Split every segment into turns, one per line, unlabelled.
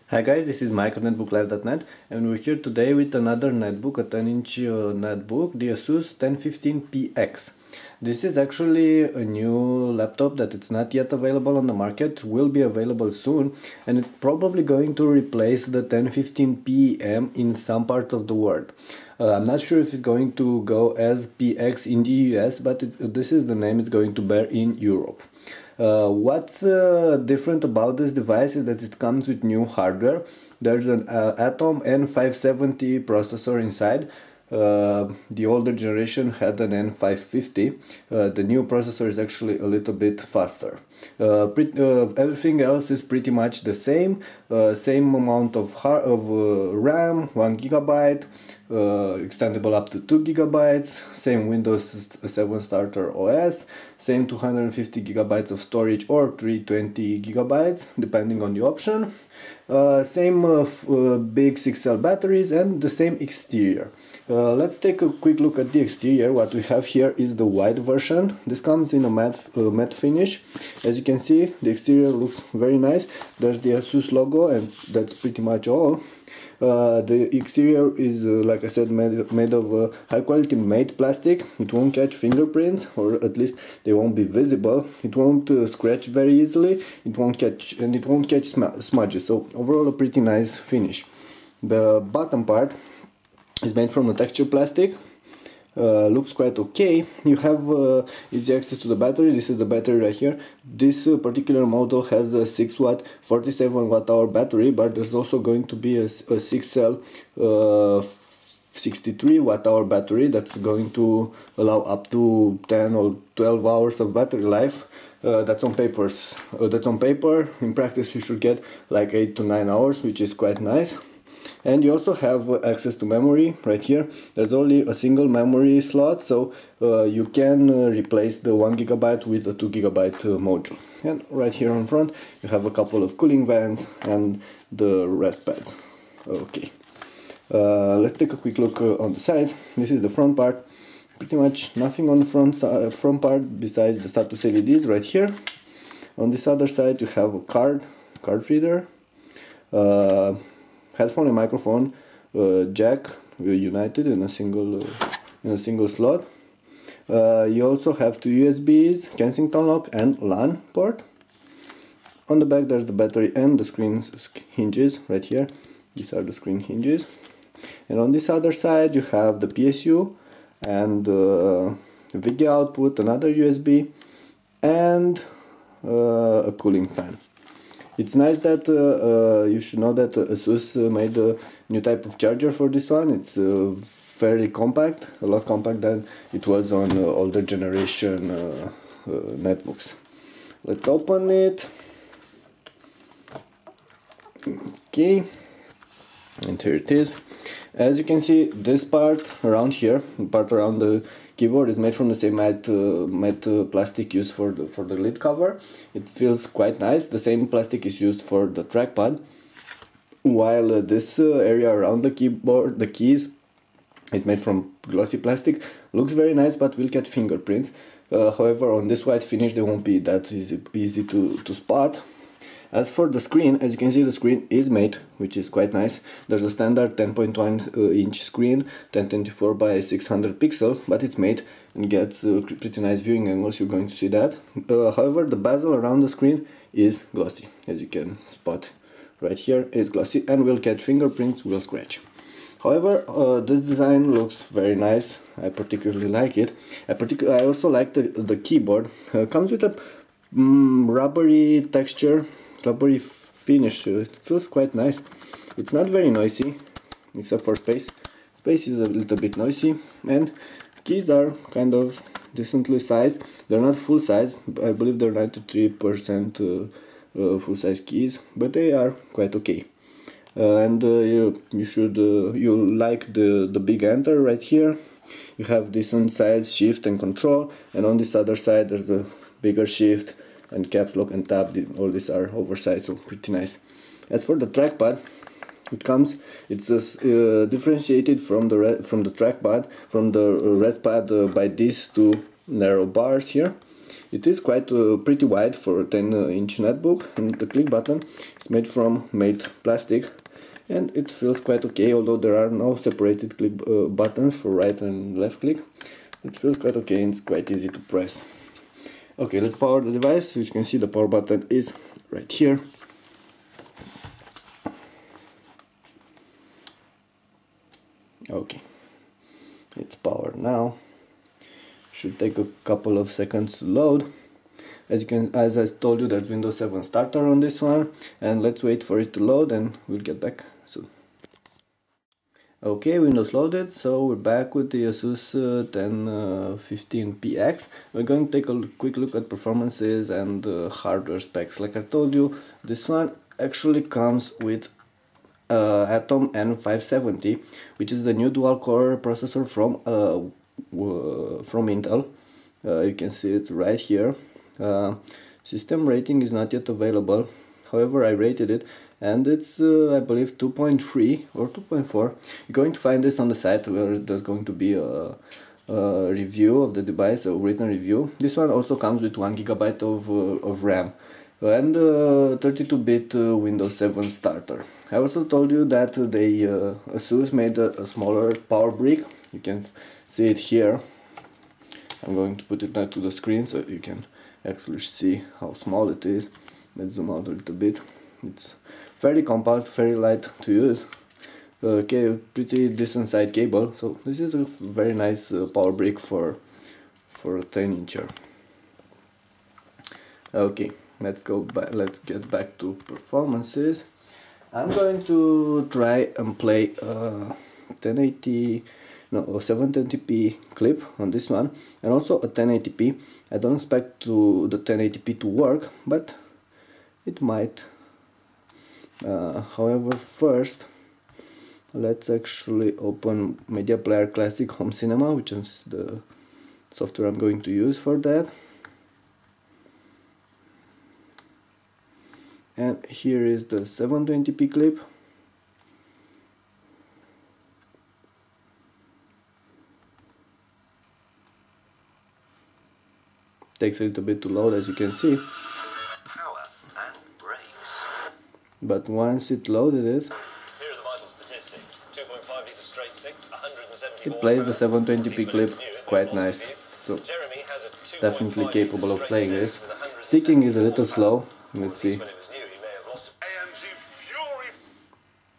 Hi guys, this is Mike of netbooklive.net and we're here today with another netbook, a 10-inch netbook, the Asus 1015 PX. This is actually a new laptop that it's not yet available on the market, will be available soon, and it's probably going to replace the 1015 PM in some parts of the world. I'm not sure if it's going to go as PX in the US, but this is the name it's going to bear in Europe. What's different about this device is that it comes with new hardware. There's an Atom N570 processor inside. The older generation had an N550. The new processor is actually a little bit faster. Everything else is pretty much the same. Same amount of RAM, 1 GB, extendable up to 2 GB, same Windows 7 starter OS, same 250 GB of storage or 320 GB depending on the option, same big 6 cell batteries and the same exterior. Let's take a quick look at the exterior. What we have here is the white version. This comes in a matte finish. As you can see, the exterior looks very nice. There's the Asus logo and that's pretty much all. The exterior is, like I said, made of high quality matte plastic. It won't catch fingerprints, or at least they won't be visible. It won't scratch very easily. It won't catch smudges. So overall, a pretty nice finish. The bottom part is made from a texture plastic. Looks quite okay. You have easy access to the battery. This is the battery right here. This particular model has a 6 watt 47 watt hour battery, but there's also going to be a 6 cell 63 watt hour battery that's going to allow up to 10 or 12 hours of battery life. That's on paper. In practice you should get like 8 to 9 hours, which is quite nice. And you also have access to memory right here. There's only a single memory slot, so you can replace the 1 GB with a 2 GB module. And right here on front you have a couple of cooling vents and the rest pads. Okay, let's take a quick look on the side. This is the front part. Pretty much nothing on the front part besides the status LEDs right here. On this other side you have a card reader, headphone and microphone jack united in a single slot. You also have two USBs, Kensington lock and LAN port. On the back there's the battery and the screen hinges right here. These are the screen hinges. And on this other side you have the PSU and VGA output, another USB and a cooling fan. It's nice that you should know that Asus made a new type of charger for this one. It's fairly compact, a lot compact than it was on older generation netbooks. Let's open it. Okay, and here it is. As you can see, this part around here, the part around the keyboard, is made from the same matte plastic used for the lid cover. It feels quite nice. The same plastic is used for the trackpad, while this area around the keyboard, the keys, is made from glossy plastic. Looks very nice, but will catch fingerprints. However, on this white finish they won't be that easy to spot. As for the screen, as you can see, the screen is matte, which is quite nice. There's a standard 10.1 inch screen, 1024 by 600 pixels, but it's matte and gets pretty nice viewing angles. You're going to see that. However, the bezel around the screen is glossy, as you can spot right here. Is glossy and will catch fingerprints, will scratch. However, this design looks very nice. I particularly like it. I also like the keyboard. Comes with a rubbery texture, rubbery finish. It feels quite nice. It's not very noisy, except for space. Space is a little bit noisy, and keys are kind of decently sized. They're not full size. I believe they're 93% full size keys, but they are quite okay. And you'll like the big enter right here. You have decent size shift and control, and on this other side there's a bigger shift and caps lock and tab. All these are oversized, so pretty nice. As for the trackpad, it's differentiated from the trackpad, from the red pad by these two narrow bars here. It is quite pretty wide for a 10-inch netbook, and the click button is made from matte plastic, and it feels quite okay, although there are no separated click buttons for right and left click. It feels quite okay and it's quite easy to press. Okay, let's power the device. As you can see, the power button is right here. Okay, it's powered now. Should take a couple of seconds to load. As I told you, there's Windows 7 starter on this one, and let's wait for it to load and we'll get back soon. Okay, Windows loaded, so we're back with the Asus 1015PX. We're going to take a quick look at performances and hardware specs. Like I told you, this one actually comes with Atom N570, which is the new dual-core processor from Intel. You can see it right here. System rating is not yet available. However, I rated it, and it's I believe 2.3 or 2.4. You're going to find this on the site where there's going to be a review of the device, a written review. This one also comes with 1 GB of RAM and 32-bit Windows 7 starter. I also told you that they Asus made a smaller power brick. You can see it here. I'm going to put it back to the screen so you can actually see how small it is. Let's zoom out a little bit. It's very compact, very light to use. Okay, pretty decent side cable. So this is a very nice power brick for a 10-incher. Okay, let's get back to performances. I'm going to try and play 720p clip on this one, and also a 1080p. I don't expect the 1080p to work, but it might. However, first let's actually open Media Player Classic Home Cinema, which is the software I'm going to use for that. And here is the 720p clip. Takes a little bit to load, as you can see. But once it loaded it, it plays the 720p clip quite nice. So definitely capable of playing this. Syncing is a little slow. Let's see.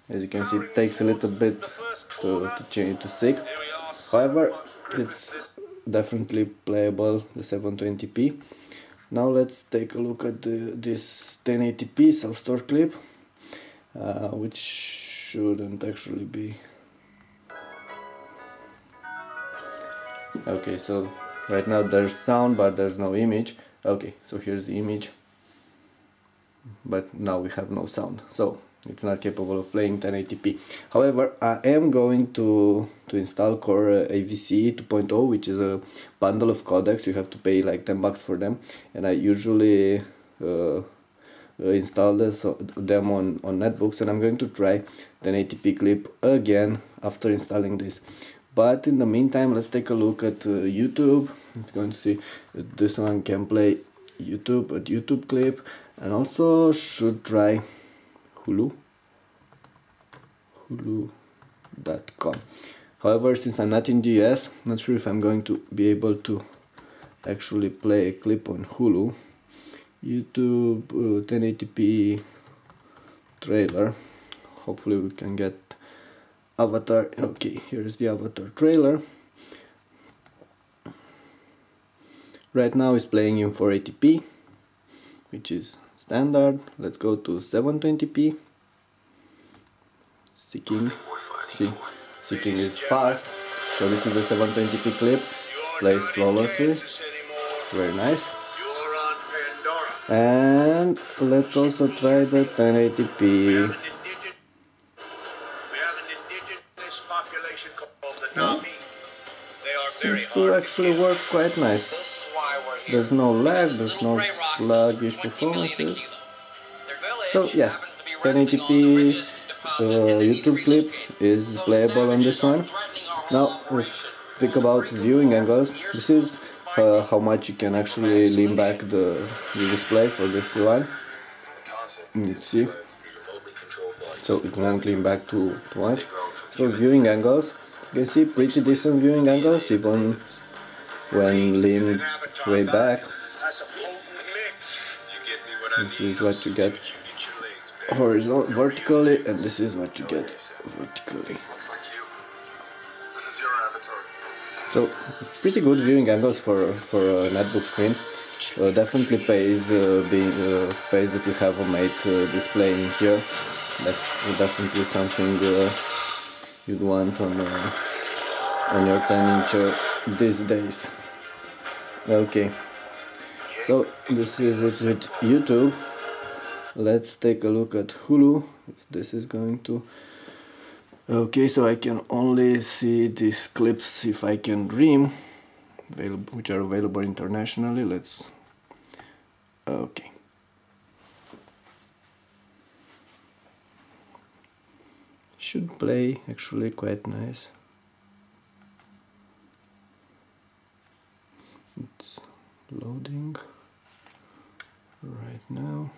As you can see, it takes a little bit to change to sync. However, it's definitely playable, the 720p. Now let's take a look at this 1080p self-store clip, which shouldn't actually be. Okay, so right now there's sound but there's no image. Okay, so here's the image, but now we have no sound, so it's not capable of playing 1080p. However, I am going to install Core AVC 2.0, which is a bundle of codecs. You have to pay like $10 for them, and I usually install them on netbooks, and I'm going to try 1080p clip again after installing this. But in the meantime, let's take a look at YouTube. It's going to see that this one can play YouTube clip, and also should try Hulu.com. However, since I'm not in the US, not sure if I'm going to be able to actually play a clip on Hulu. YouTube 1080p trailer. Hopefully we can get Avatar. Okay, here's the Avatar trailer. Right now it's playing in 480p, which is standard. Let's go to 720p. Syncing. See, syncing is fast. So this is a 720p clip. Plays flawlessly. Very nice. And let's also try the 1080p. Yeah. Seems to actually work quite nice. There's no lag, there's no sluggish performances. So yeah, 1080p YouTube clip is playable on this one. Now let's speak about viewing angles. This is how much you can actually lean back the display for this one. Let's see. So it won't lean back too much. So viewing angles, you can see pretty decent viewing angles even when leaned way back. This is what you get vertically, and this is what you get vertically. So pretty good viewing angles for a netbook screen. Definitely pays that we have a mate display in here. That's definitely something you'd want on your 10-incher these days. Okay, so this is it with YouTube. Let's take a look at Hulu, if this is going to... Okay, so I can only see these clips if I can dream, which are available internationally. Let's... Okay. Should play actually quite nice. It's loading right now.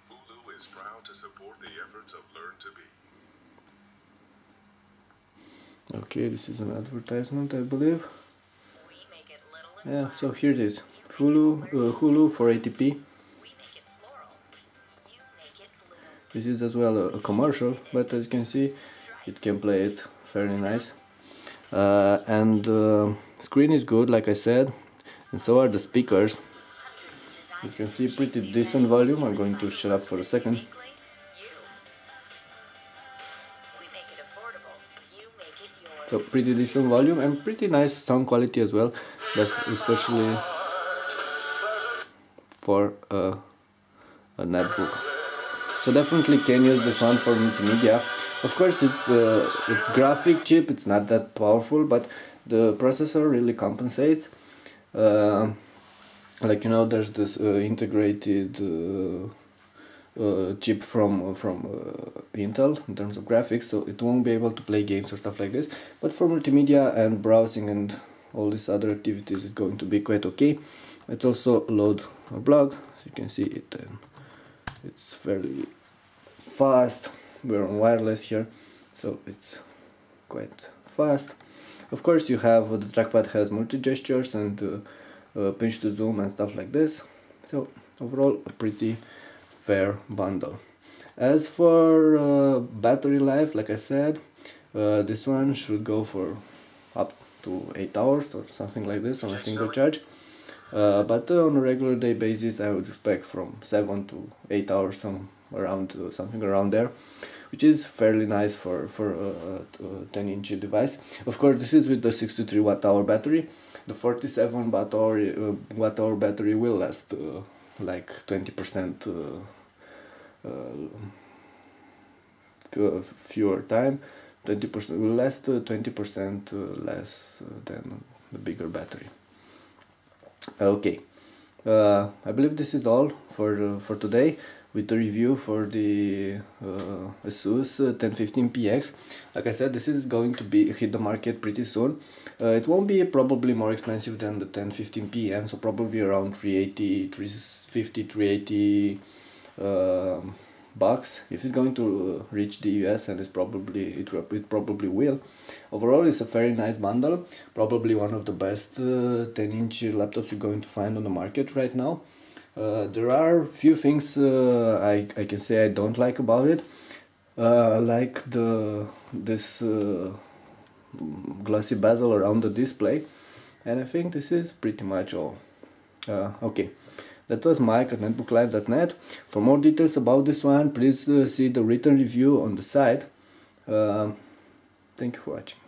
Hulu is proud to support the efforts of Learn to Be.
Okay, this is an advertisement, I believe. Yeah, so here it is. Hulu 480p. This is as well a commercial, but as you can see, it can play it fairly nice. And screen is good, like I said, and so are the speakers. You can see pretty decent volume. I'm going to shut up for a second. So pretty decent volume and pretty nice sound quality as well, but especially for a netbook. So definitely can use this one for multimedia. Of course it's graphic chip, it's not that powerful, but the processor really compensates. Like, you know, there's this integrated chip from Intel in terms of graphics, so it won't be able to play games or stuff like this, but for multimedia and browsing and all these other activities it's going to be quite okay. Let's also load a blog, so you can see it, and it's fairly fast. We're on wireless here, so it's quite fast. Of course you have the trackpad has multi-gestures and pinch to zoom and stuff like this, so overall a pretty fair bundle. As for battery life, like I said, this one should go for up to 8 hours or something like this on a single charge, but on a regular day basis I would expect from 7 to 8 hours, something around there, which is fairly nice for a 10-inch device. Of course this is with the 63 watt-hour battery. The 47 watt-hour battery will last like 20% fewer time. 20% will last 20% less than the bigger battery. Okay, I believe this is all for today with the review for the Asus 1015 PX. Like I said, this is going to hit the market pretty soon. It won't be probably more expensive than the 1015 PM, so probably around 350, 380 bucks. If it's going to reach the US, and it probably will. Overall, it's a very nice bundle. Probably one of the best 10-inch laptops you're going to find on the market right now. There are few things I can say I don't like about it, like this glossy bezel around the display, and I think this is pretty much all. Okay, that was Mike at netbooklive.net. For more details about this one, please see the written review on the site. Thank you for watching.